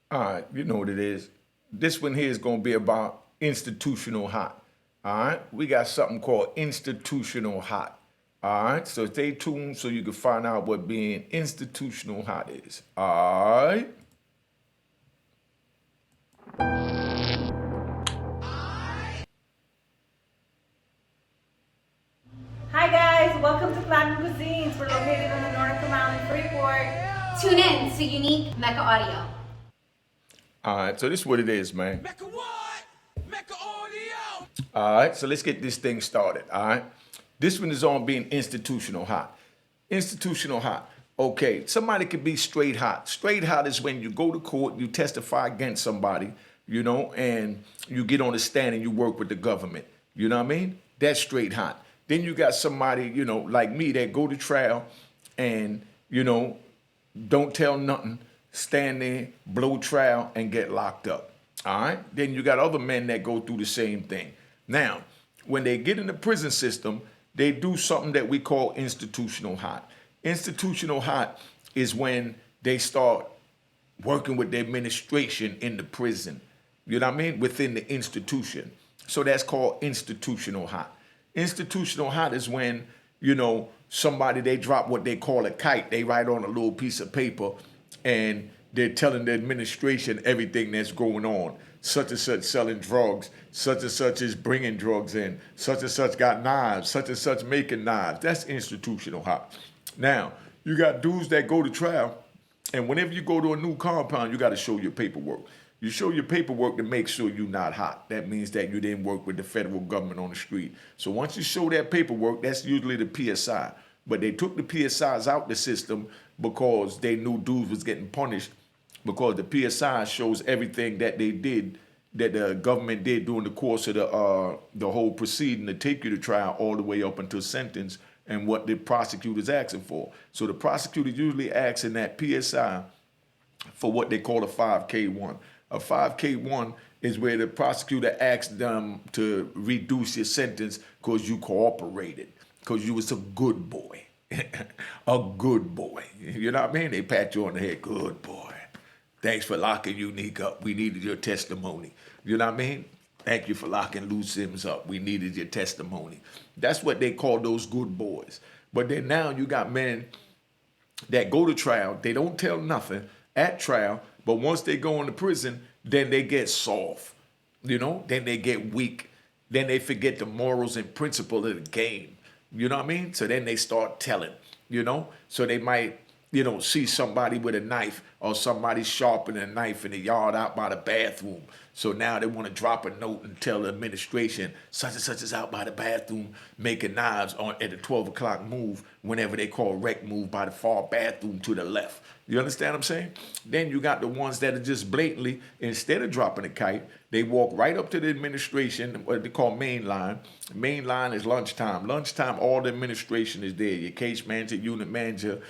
All right, you know what it is. This one here is going to be about institutional hot. All right, we got something called institutional hot. All right, so stay tuned so you can find out what being institutional hot is. All right. Hi guys, welcome to Platinum Cuisines. We're located on the North Island Freeport. Tune in to unique Mecca audio. All right, so this is what it is, man. Mecca what? Mecca audio. All right, so let's get this thing started. All right, this one is on being institutional hot. Institutional hot. Okay, somebody could be straight hot. Straight hot is when you go to court, you testify against somebody, and you get on the stand and you work with the government. You know what I mean? That's straight hot. Then you got somebody, like me that go to trial and, don't tell nothing, stand there, blow trial, and get locked up. All right? Then you got other men that go through the same thing. Now, when they get in the prison system, they do something that we call institutional hot. Institutional hot is when they start working with the administration in the prison. You know what I mean? Within the institution. So that's called institutional hot. Institutional hot is when, somebody they drop what they call a kite. They write on a little piece of paper and they're telling the administration everything that's going on. Such and such selling drugs, such and such is bringing drugs in, such and such got knives, such and such making knives. That's institutional hot. Now, you got dudes that go to trial, and whenever you go to a new compound, you got to show your paperwork. You show your paperwork to make sure you're not hot. That means that you didn't work with the federal government on the street. So once you show that paperwork, that's usually the PSI. But they took the PSIs out the system because they knew dudes was getting punished because the PSI shows everything that they did, that the government did during the course of the whole proceeding to take you to trial all the way up until sentence and what the prosecutor's asking for. So the prosecutor usually asks in that PSI for what they call a 5K1. A 5K1 is where the prosecutor asks them to reduce your sentence because you cooperated, because you was a good boy. A good boy. You know what I mean? They pat you on the head, good boy. Thanks for locking Unique up. We needed your testimony. You know what I mean? Thank you for locking Lou Sims up. We needed your testimony. That's what they call those good boys. But then now you got men that go to trial. They don't tell nothing at trial, but once they go into prison, then they get soft. Then they get weak. Then they forget the morals and principle of the game. You know what I mean? So then they start telling. So they might, see somebody with a knife or somebody sharpening a knife in the yard out by the bathroom. So now they want to drop a note and tell the administration such and such is out by the bathroom making knives at the 12 o'clock move whenever they call rec move by the far bathroom to the left. You understand what I'm saying? Then you got the ones that are just blatantly, instead of dropping a kite, they walk right up to the administration, what they call main line. Main line is lunchtime. Lunchtime, all the administration is there. Your case manager, unit manager,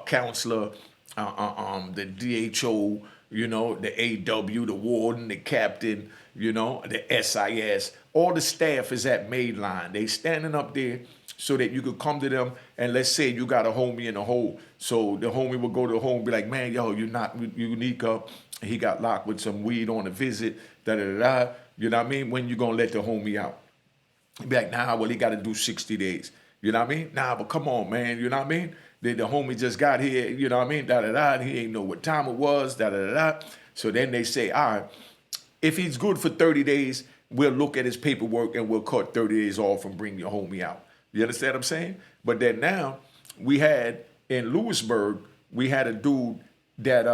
counselor, the DHO, the AW, the warden, the captain, the SIS. All the staff is at main line. They standing up there so that you could come to them and let's say you got a homie in a hole. So the homie will go to the home and be like, man, yo, you're not unique up. He got locked with some weed on a visit, da-da-da-da. You know what I mean? When you gonna let the homie out? He'd be like, nah, well, he got to do 60 days. You know what I mean? Nah, but come on, man. You know what I mean? The homie just got here, you know what I mean? Da-da-da. He ain't know what time it was, da-da-da-da. So then they say, all right, if he's good for 30 days, we'll look at his paperwork and we'll cut 30 days off and bring your homie out. You understand what I'm saying? But then now we had in Lewisburg, we had a dude that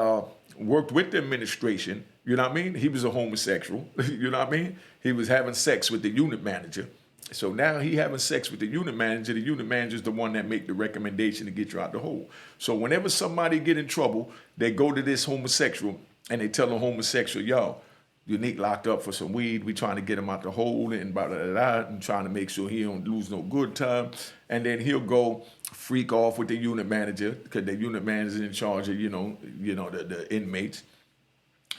worked with the administration. You know what I mean? He was a homosexual. You know what I mean? He was having sex with the unit manager. So now he having sex with the unit manager. The unit manager is the one that make the recommendation to get you out the hole. So whenever somebody get in trouble, they go to this homosexual and they tell the homosexual, yo, Unique locked up for some weed. We trying to get him out the hole and blah, blah, blah, blah, and trying to make sure he don't lose no good time. And then he'll go freak off with the unit manager because the unit manager is in charge of, the inmates.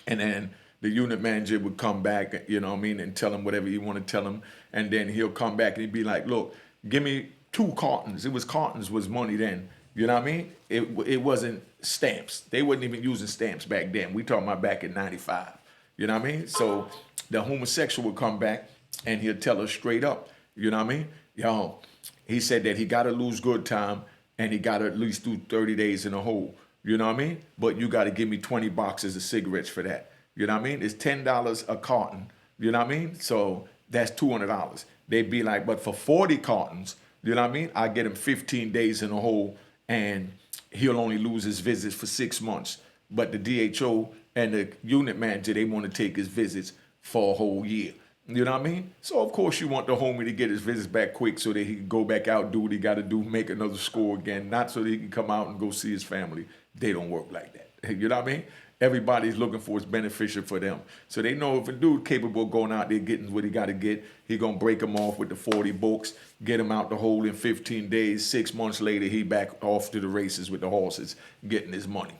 And then the unit manager would come back, and tell him whatever you want to tell him. And then he'll come back and he'd be like, look, give me 2 cartons. Cartons was money then. You know what I mean? It wasn't stamps. They wasn't even using stamps back then. We talking about back in '95. You know what I mean? So the homosexual would come back and he'll tell us straight up. You know what I mean? Yo, he said that he got to lose good time and he got to at least do 30 days in a hole. You know what I mean? But you got to give me 20 boxes of cigarettes for that. You know what I mean? It's $10 a carton. You know what I mean? So that's $200. They'd be like, but for 40 cartons, you know what I mean? I get him 15 days in a hole and he'll only lose his visits for 6 months. But the DHO and the unit manager, they want to take his visits for a whole year. You know what I mean? So, of course, you want the homie to get his visits back quick so that he can go back out, do what he got to do, make another score again, not so that he can come out and go see his family. They don't work like that. You know what I mean? Everybody's looking for what's beneficial for them. So they know if a dude capable of going out there getting what he got to get, he going to break him off with the 40 books, get him out the hole in 15 days. 6 months later, he back off to the races with the horses, getting his money.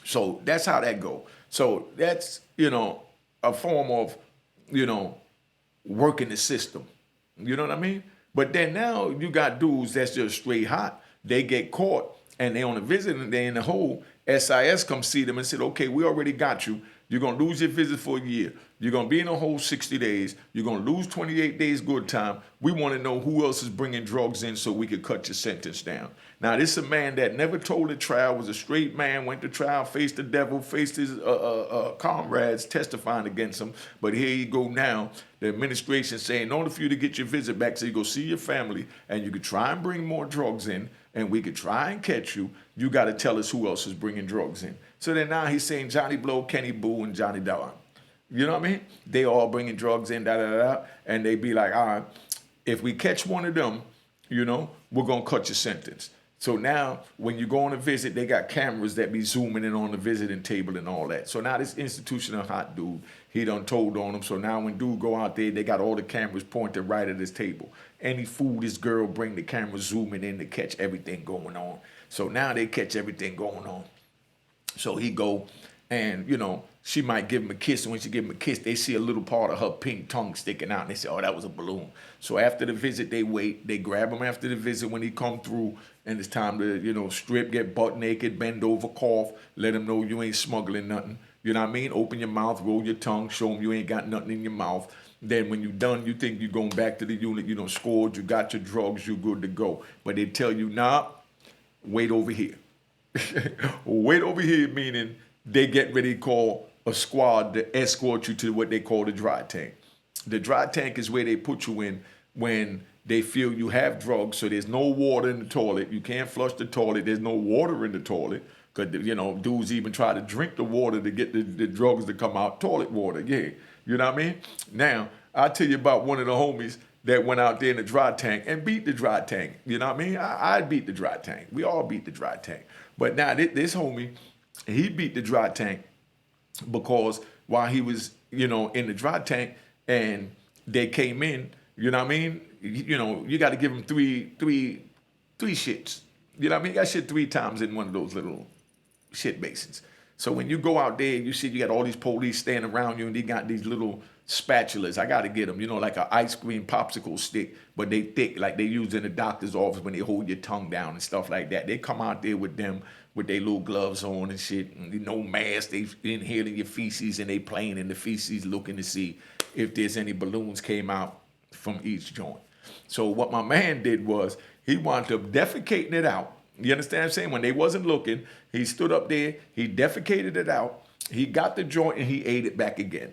So that's how that go. So that's, a form of, working the system. You know what I mean? But then now you got dudes that's just straight hot. They get caught and they on a visit and they in the hole. SIS come see them and said, okay, we already got you. You're going to lose your visit for a year. You're going to be in a hole 60 days. You're going to lose 28 days good time. We want to know who else is bringing drugs in so we could cut your sentence down. Now, this is a man that never told a trial, was a straight man, went to trial, faced the devil, faced his comrades testifying against him. But here you go now. The administration saying, in order for you to get your visit back so you go see your family and you could try and bring more drugs in and we could try and catch you, you got to tell us who else is bringing drugs in. So then now he's saying Johnny Blow, Kenny Boo, and Johnny Dog. You know what I mean? They all bringing drugs in, and they be like, all right, if we catch one of them, we're going to cut your sentence. So now when you go on a visit, they got cameras that be zooming in on the visiting table and all that. So now this institutional hot dude, he done told on them. So now when dude go out there, they got all the cameras pointed right at his table. Any food this girl bring, the camera zooming in to catch everything going on. So now they catch everything going on. So he go and, she might give him a kiss. And when she give him a kiss, they see a little part of her pink tongue sticking out. And they say, oh, that was a balloon. So after the visit, they wait. They grab him after the visit when he come through. And it's time to, strip, get butt naked, bend over, cough. Let him know you ain't smuggling nothing. You know what I mean? Open your mouth, roll your tongue, show him you ain't got nothing in your mouth. Then when you're done, you think you're going back to the unit. You done scored, you got your drugs, you good to go. But they tell you, nah, wait over here. Wait over here, meaning they get ready to call a squad to escort you to what they call the dry tank. The dry tank is where they put you in when they feel you have drugs, so there's no water in the toilet. You can't flush the toilet. There's no water in the toilet because, dudes even try to drink the water to get the drugs to come out. Toilet water, yeah. You know what I mean? Now, I'll tell you about one of the homies that went out there in the dry tank and beat the dry tank. You know what I mean? I beat the dry tank. We all beat the dry tank. But now this homie, he beat the dry tank because while he was, in the dry tank and they came in, you know what I mean? You got to give him three shits. You know what I mean? You got shit 3 times in one of those little shit basins. So when you go out there, you see you got all these police standing around you and they got these little spatulas. I got to get them, like an ice cream popsicle stick, but they thick, like they use in the doctor's office when they hold your tongue down and stuff like that. They come out there with them with their little gloves on and shit, and no mask. They inhaling your feces and they playing in the feces looking to see if there's any balloons came out from each joint. So what my man did was he wound up defecating it out. You understand what I'm saying? When they wasn't looking, he stood up there, he defecated it out, he got the joint and he ate it back again.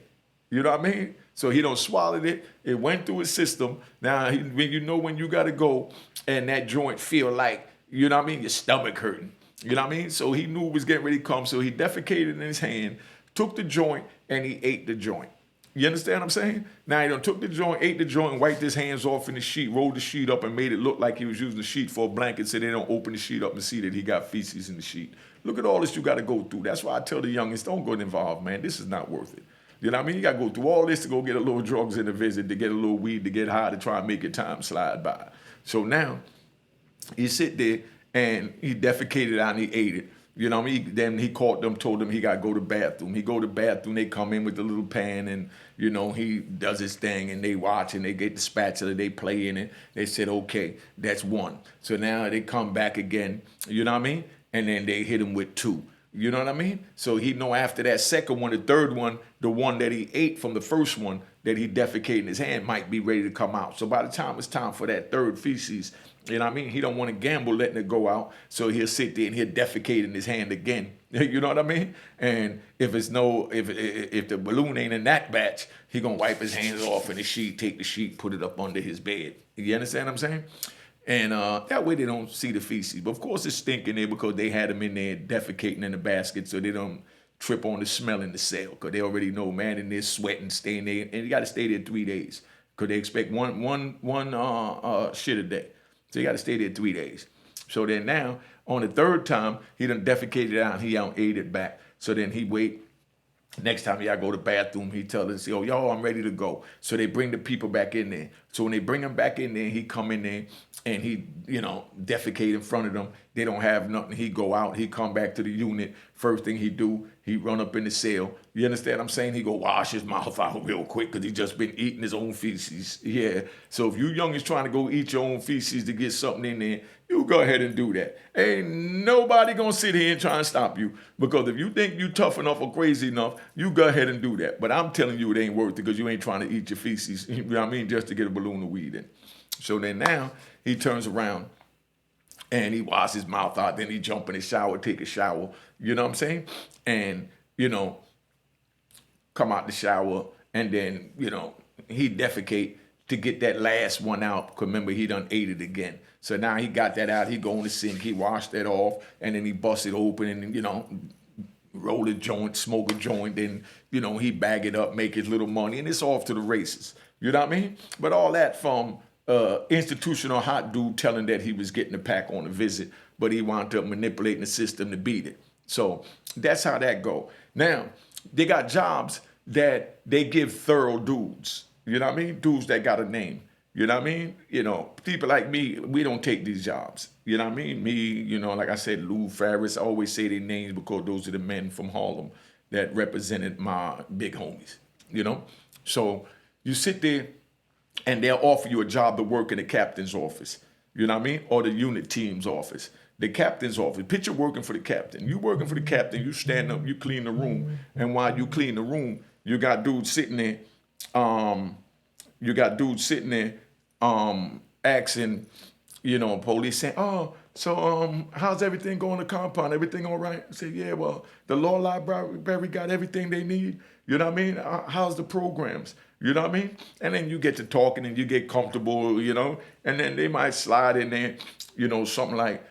You know what I mean? So he don't swallowed it. It went through his system. Now, when you got to go and that joint feel like, you know what I mean, your stomach hurting. You know what I mean? So he knew it was getting ready to come. So he defecated in his hand, took the joint, and he ate the joint. You understand what I'm saying? Now he done took the joint, ate the joint, and wiped his hands off in the sheet, rolled the sheet up and made it look like he was using the sheet for a blanket so they don't open the sheet up and see that he got feces in the sheet. Look at all this you got to go through. That's why I tell the youngins, don't get involved, man. This is not worth it. You know what I mean? You got to go through all this to go get a little drugs in the visit, to get a little weed, to get high, to try and make your time slide by. So now he sit there and he defecated out and he ate it. You know what I mean? Then he caught them, told them he got to go to the bathroom. He go to the bathroom, they come in with the little pan and, you know, he does his thing and they watch and they get the spatula, they play in it. They said, okay, that's one. So now they come back again, you know what I mean? And then they hit him with two. You know what I mean? So he know after that second one, the third one, the one that he ate from the first one that he defecated in his hand might be ready to come out. So by the time it's time for that third feces, you know what I mean? He don't want to gamble letting it go out. So he'll sit there and he'll defecate in his hand again. You know what I mean? And if the balloon ain't in that batch, he gonna wipe his hands off in the sheet, take the sheet, put it up under his bed. You understand what I'm saying? And that way they don't see the feces. But of course it's stinking there because they had them in there defecating in the basket so they don't trip on the smell in the cell because they already know, man, in there sweating, staying there. And you got to stay there 3 days because they expect one shit a day. So you got to stay there 3 days. So then now, on the third time, he done defecated out and he out ate it back. So then he wait. Next time y'all go to the bathroom, he tell us, yo, I'm ready to go. So they bring the people back in there. So when they bring him back in there, he come in there and he, you know, defecate in front of them. They don't have nothing. He go out. He come back to the unit. First thing he do, he run up in the cell. You understand what I'm saying? He go wash his mouth out real quick because he just been eating his own feces. Yeah. So if you young is trying to go eat your own feces to get something in there, you go ahead and do that. Ain't nobody gonna sit here and try and stop you because if you think you tough enough or crazy enough, you go ahead and do that. But I'm telling you, it ain't worth it because you ain't trying to eat your feces. You know what I mean? Just to get a balloon of weed in. So then now he turns around and he washes his mouth out. Then he jump in the shower, take a shower. You know what I'm saying? And you know, come out the shower and then you know he defecate to get that last one out. Cause remember he done ate it again. So now he got that out. He go in the sink. He washed that off, and then he bust it open, and you know, roll a joint, smoke a joint. Then you know he bag it up, make his little money, and it's off to the races. You know what I mean? But all that from institutional hot dude telling that he was getting the pack on a visit, but he wound up manipulating the system to beat it. So that's how that go. Now they got jobs that they give thorough dudes. You know what I mean? Dudes that got a name. You know what I mean? You know, people like me, we don't take these jobs. You know what I mean? Me, you know, like I said, Lou Farris, I always say their names because those are the men from Harlem that represented my big homies, you know? So you sit there and they'll offer you a job to work in the captain's office, you know what I mean? Or the unit team's office. The captain's office. Picture working for the captain. You working for the captain, you stand up, you clean the room. And while you clean the room, you got dudes sitting there, asking, you know, police saying, oh, so how's everything going to compound? Everything all right? I say, yeah, well, the law library got everything they need. You know what I mean? How's the programs? You know what I mean? And then you get to talking and you get comfortable, you know, and then they might slide in there, you know, something like,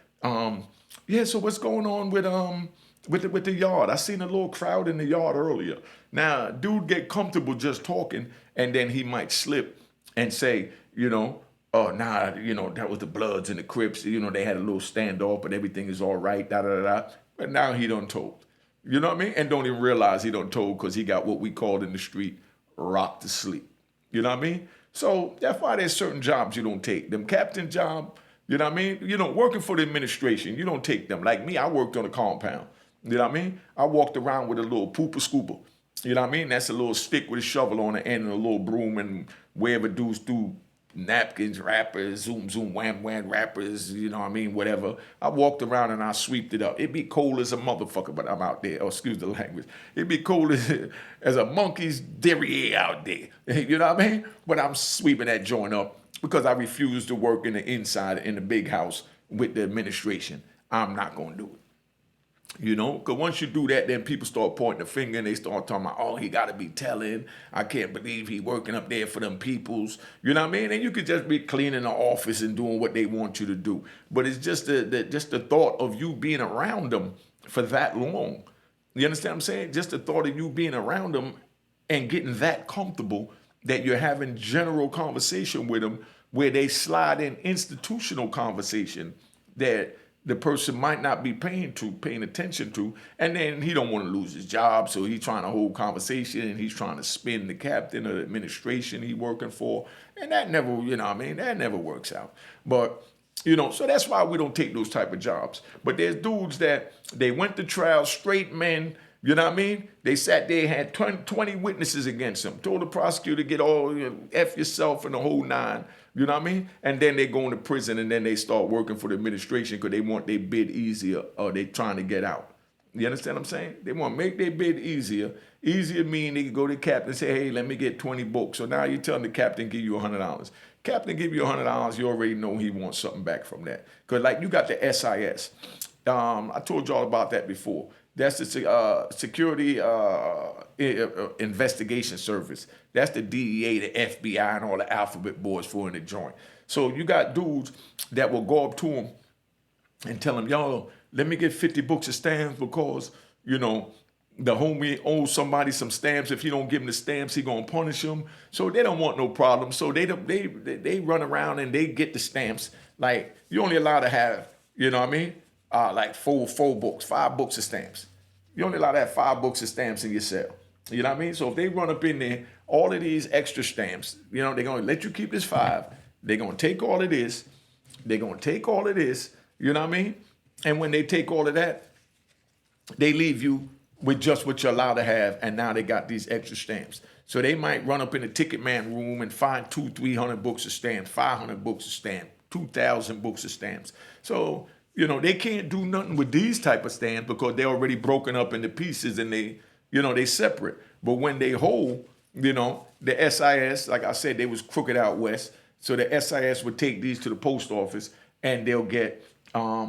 yeah, so what's going on with the yard? I seen a little crowd in the yard earlier. Now, dude get comfortable just talking, and then he might slip and say, you know, oh, nah, you know, that was the Bloods and the Crips. You know, they had a little standoff, but everything is all right, da-da-da-da. But now he done told. You know what I mean? And don't even realize he done told because he got what we called in the street rocked to sleep. You know what I mean? So that's why there's certain jobs you don't take. Them captain job, you know what I mean? You know, working for the administration, you don't take them. Like me, I worked on a compound. You know what I mean? I walked around with a little pooper scooper. You know what I mean? That's a little stick with a shovel on the end and a little broom, and wherever dudes do napkins, wrappers, zoom, wham, wrappers, you know what I mean, whatever. I walked around and I sweeped it up. It'd be cold as a motherfucker, but I'm out there. Oh, excuse the language. It'd be cold as a monkey's derriere out there. You know what I mean? But I'm sweeping that joint up because I refuse to work in the inside in the big house with the administration. I'm not going to do it. You know, because once you do that, then people start pointing the finger and they start talking about, oh, he got to be telling. I can't believe he working up there for them peoples. You know what I mean? And you could just be cleaning the office and doing what they want you to do. But it's just the thought of you being around them for that long. You understand what I'm saying? Just the thought of you being around them and getting that comfortable that you're having general conversation with them where they slide in institutional conversation that the person might not be paying attention to, and then he don't want to lose his job, so he's trying to hold conversation and he's trying to spin the captain or the administration he working for, and that never, you know what I mean, that never works out. But, You know, so that's why we don't take those type of jobs. But there's dudes that they went to trial, straight men, you know what I mean? They sat there, had 20 witnesses against them, told the prosecutor to get all, F yourself and the whole nine, you know what I mean? And then they go into prison and then they start working for the administration because they want their bid easier or they trying to get out. You understand what I'm saying? They want to make their bid easier. Easier mean they can go to the captain and say, hey, let me get 20 books. So now you're telling the captain give you $100. Captain give you $100, you already know he wants something back from that. Because like you got the SIS. I told y'all about that before. That's the Security Investigation Service. That's the DEA, the FBI, and all the alphabet boys for in the joint. So you got dudes that will go up to them and tell them, yo, let me get 50 books of stamps because, you know, the homie owes somebody some stamps. If he don't give him the stamps, he gonna punish him. So they don't want no problem. So they run around and they get the stamps. Like you only allowed to have, you know what I mean? Like five books of stamps. You only allowed to have 5 books of stamps in your cell. You know what I mean? So if they run up in there, all of these extra stamps, you know, they're gonna let you keep this 5. They're gonna take all of this. They're gonna take all of this. You know what I mean? And when they take all of that, they leave you with just what you're allowed to have, and now they got these extra stamps. So they might run up in the ticket man room and find 200-300 books of stamps, 500 books of stamps, 2,000 books of stamps. So, you know, they can't do nothing with these type of stamps because they're already broken up into pieces and they, you know, they separate. But when they hold, you know, the SIS, like I said, they was crooked out west. So the SIS would take these to the post office and they'll get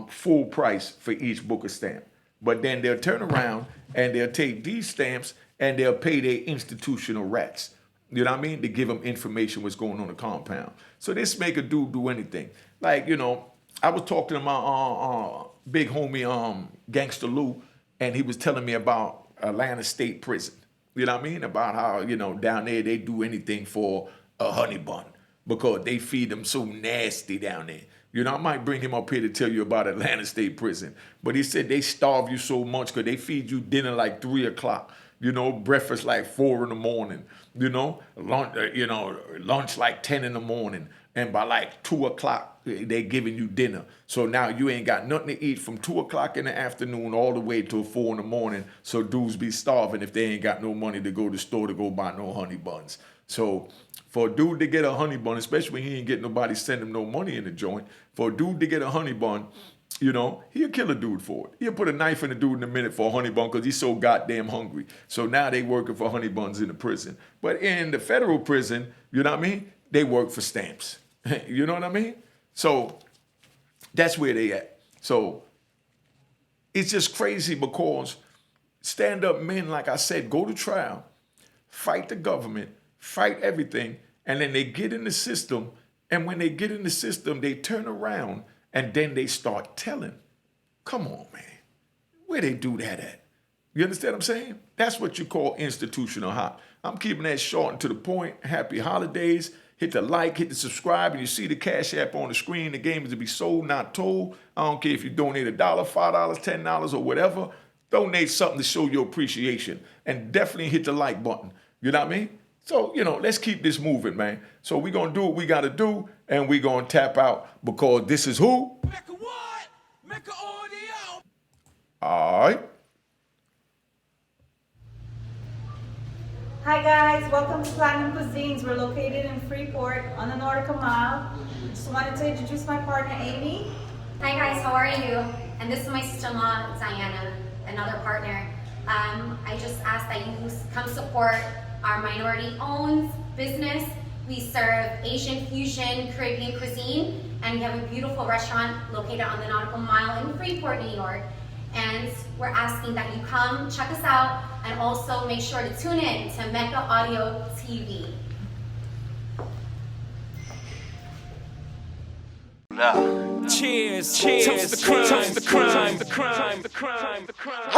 full price for each book of stamp. But then they'll turn around and they'll take these stamps and they'll pay their institutional rats. You know what I mean? To give them information what's going on in the compound. So this make a dude do anything. Like, you know, I was talking to my big homie, Gangster Lou, and he was telling me about Atlanta State Prison. You know what I mean? About how, you know, down there they do anything for a honey bun because they feed them so nasty down there. You know, I might bring him up here to tell you about Atlanta State Prison. But he said they starve you so much because they feed you dinner like 3 o'clock. You know, breakfast like 4 in the morning. You know, lunch like 10 in the morning. And by like 2 o'clock, they giving you dinner. So now you ain't got nothing to eat from 2 o'clock in the afternoon all the way till 4 in the morning. So dudes be starving if they ain't got no money to go to the store to go buy no honey buns. So for a dude to get a honey bun, especially when he ain't get nobody send him no money in the joint, for a dude to get a honey bun, you know, he'll kill a dude for it. He'll put a knife in a dude in a minute for a honey bun because he's so goddamn hungry. So now they working for honey buns in the prison. But in the federal prison, you know what I mean? They work for stamps. You know what I mean? So that's where they at. So it's just crazy because stand-up men, like I said, go to trial, fight the government, fight everything, and then they get in the system, and when they get in the system, they turn around, and then they start telling. Come on, man. Where they do that at? You understand what I'm saying? That's what you call institutional hot. I'm keeping that short and to the point. Happy holidays. Hit the like, hit the subscribe, and you see the Cash App on the screen. The game is to be sold, not told. I don't care if you donate $1, $5, $10, or whatever. Donate something to show your appreciation. And definitely hit the like button. You know what I mean? So, you know, let's keep this moving, man. So we're going to do what we got to do, and we're going to tap out because this is who? Mecca what? Mecca audio. All right. Hi guys, welcome to Platinum Cuisines. We're located in Freeport on the Nordica Mile. Just wanted to introduce my partner, Amy. Hi guys, how are you? And this is my sister-in-law, Diana, another partner. I just ask that you come support our minority-owned business. We serve Asian fusion, Caribbean cuisine, and we have a beautiful restaurant located on the Nautical Mile in Freeport, New York. And we're asking that you come check us out and also make sure to tune in to Mecca Audio TV. Cheers, cheers, toast the crime, toast the crime, the crime, the crime, the crime.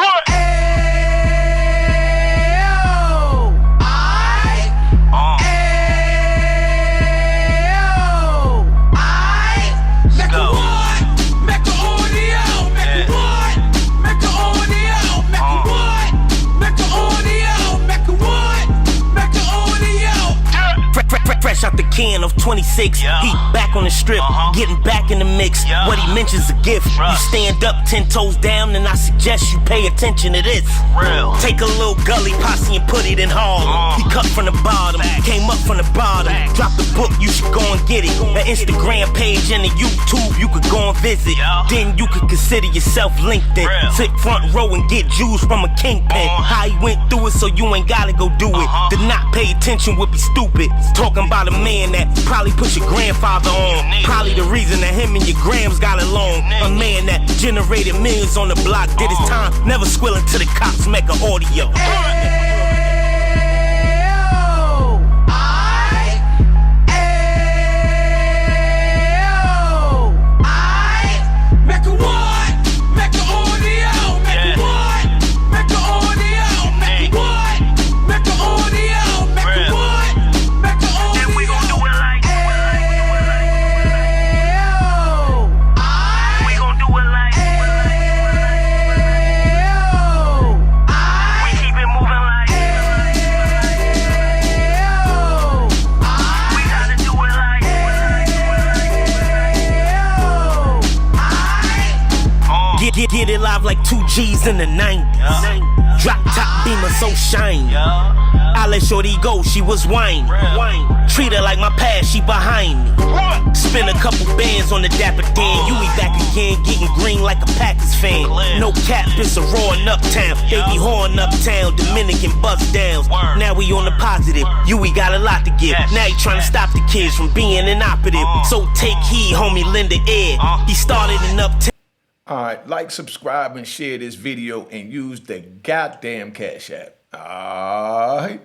Fresh out the can of 26. Yeah. He back on the strip, getting back in the mix. Yeah. What he mentions a gift. You stand up 10 toes down, and I suggest you pay attention to this. Real. Take a little gully posse and put it in Harlem. He cut from the bottom, came up from the bottom. Drop the book, you should go and get it. The Instagram page and the YouTube, you could go and visit. Yeah. Then you could consider yourself LinkedIn. Real. Sit front row and get Jews from a kingpin. How he went through it, so you ain't gotta go do it. To not pay attention would be stupid. Talking about a man that probably put your grandfather on. Probably the reason that him and your grams got along. A man that generated millions on the block, did his time, never squilling to the cops, Mecca audio. Get it live like 2 G's in the 90s. Drop top beamer so shiny. I let shorty go, she was whining. Treat her like my past, she behind me. Spin a couple bands on the Dapper Dan. You be back again, getting green like a Packers fan. No cap, it's a raw in Uptown. They be horn Uptown, Dominican bust downs. Now we on the positive, we got a lot to give. Now he trying to stop the kids from being inoperative. So take heed, homie, lend an ear. He started in Uptown. All right, like, subscribe, and share this video, and use the goddamn Cash App. All right.